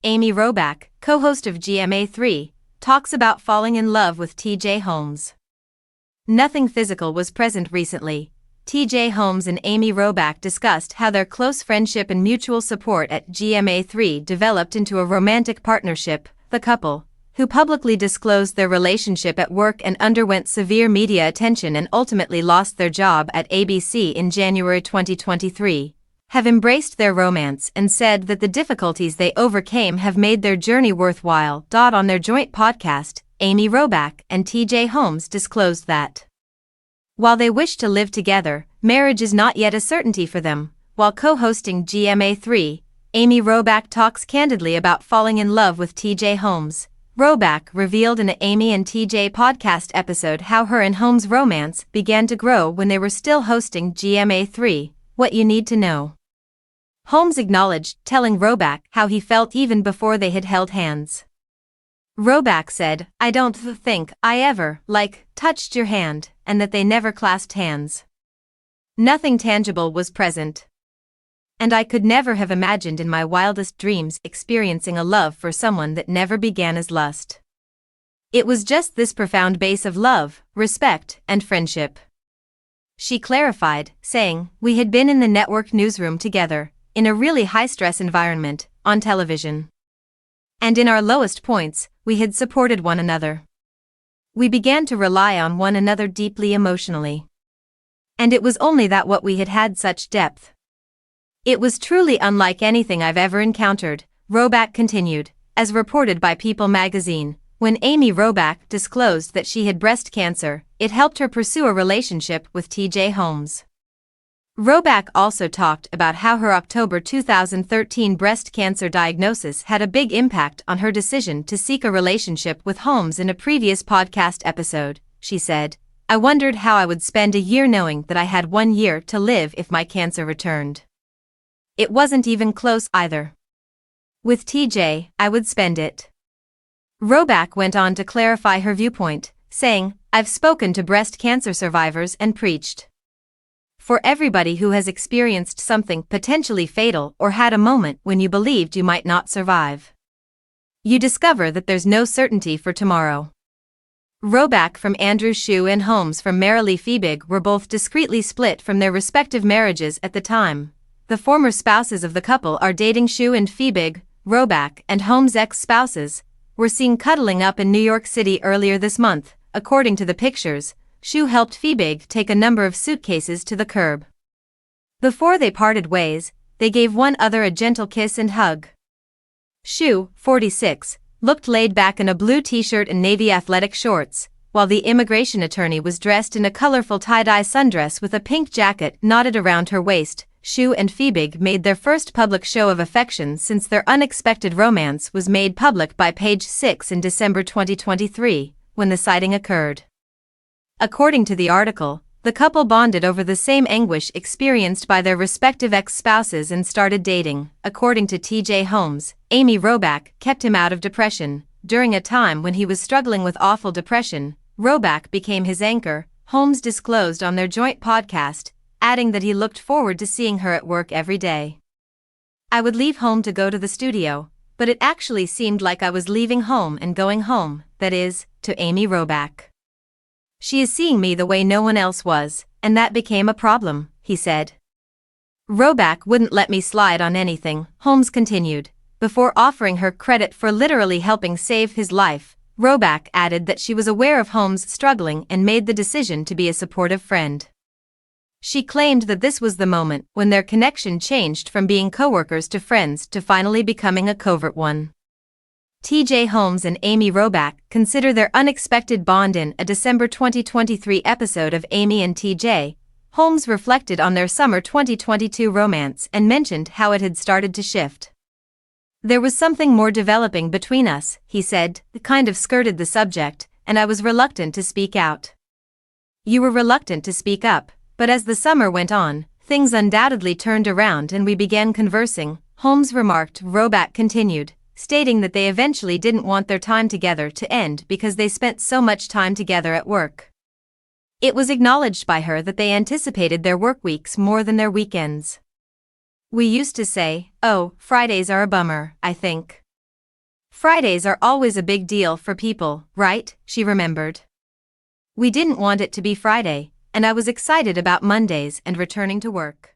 Amy Robach, co-host of GMA3, talks about falling in love with TJ Holmes. Nothing physical was present recently. TJ Holmes and Amy Robach discussed how their close friendship and mutual support at GMA3 developed into a romantic partnership. The couple, who publicly disclosed their relationship at work and underwent severe media attention and ultimately lost their job at ABC in January 2023, have embraced their romance and said that the difficulties they overcame have made their journey worthwhile. On their joint podcast, Amy Robach and TJ Holmes disclosed that while they wish to live together, marriage is not yet a certainty for them. While co-hosting GMA3, Amy Robach talks candidly about falling in love with TJ Holmes. Robach revealed in an Amy and TJ podcast episode how her and Holmes' romance began to grow when they were still hosting GMA3, What You Need to Know. Holmes acknowledged, telling Robach how he felt even before they had held hands. Robach said, "I don't think I ever, touched your hand, and that they never clasped hands. Nothing tangible was present. And I could never have imagined in my wildest dreams experiencing a love for someone that never began as lust. It was just this profound base of love, respect, and friendship." She clarified, saying, "We had been in the network newsroom together, in a really high-stress environment, on television. And in our lowest points, we had supported one another. We began to rely on one another deeply emotionally. And it was only that what we had had such depth. It was truly unlike anything I've ever encountered," Robach continued, as reported by People magazine. When Amy Robach disclosed that she had breast cancer, it helped her pursue a relationship with TJ Holmes. Robach also talked about how her October 2013 breast cancer diagnosis had a big impact on her decision to seek a relationship with Holmes. In a previous podcast episode, she said, "I wondered how I would spend a year knowing that I had 1 year to live if my cancer returned. It wasn't even close either. With TJ, I would spend it." Robach went on to clarify her viewpoint, saying, "I've spoken to breast cancer survivors and preached. For everybody who has experienced something potentially fatal or had a moment when you believed you might not survive, you discover that there's no certainty for tomorrow." Robach from Andrew Shue and Holmes from Marilee Fiebig were both discreetly split from their respective marriages at the time. The former spouses of the couple are dating. Shue and Fiebig, Robach and Holmes' ex-spouses, were seen cuddling up in New York City earlier this month. According to the pictures, Shue helped Fiebig take a number of suitcases to the curb. Before they parted ways, they gave one another a gentle kiss and hug. Shue, 46, looked laid back in a blue t-shirt and navy athletic shorts, while the immigration attorney was dressed in a colorful tie-dye sundress with a pink jacket knotted around her waist. Shue and Fiebig made their first public show of affection since their unexpected romance was made public by Page 6 in December 2023, when the sighting occurred. According to the article, the couple bonded over the same anguish experienced by their respective ex-spouses and started dating. According to TJ Holmes, Amy Robach kept him out of depression. During a time when he was struggling with awful depression, Robach became his anchor, Holmes disclosed on their joint podcast, adding that he looked forward to seeing her at work every day. "I would leave home to go to the studio, but it actually seemed like I was leaving home and going home," that is, to Amy Robach. "She is seeing me the way no one else was, and that became a problem," he said. "Robach wouldn't let me slide on anything," Holmes continued. Before offering her credit for literally helping save his life, Robach added that she was aware of Holmes struggling and made the decision to be a supportive friend. She claimed that this was the moment when their connection changed from being coworkers to friends to finally becoming a covert one. TJ Holmes and Amy Robach consider their unexpected bond. In a December 2023 episode of Amy and TJ, Holmes reflected on their summer 2022 romance and mentioned how it had started to shift. "There was something more developing between us," he said, "kind of skirted the subject, and I was reluctant to speak out." "You were reluctant to speak up. But as the summer went on, things undoubtedly turned around and we began conversing," Holmes remarked. Robach continued, stating that they eventually didn't want their time together to end because they spent so much time together at work. It was acknowledged by her that they anticipated their work weeks more than their weekends. "We used to say, 'Oh, Fridays are a bummer,' I think. Fridays are always a big deal for people, right? She remembered. We didn't want it to be Friday, and I was excited about Mondays and returning to work.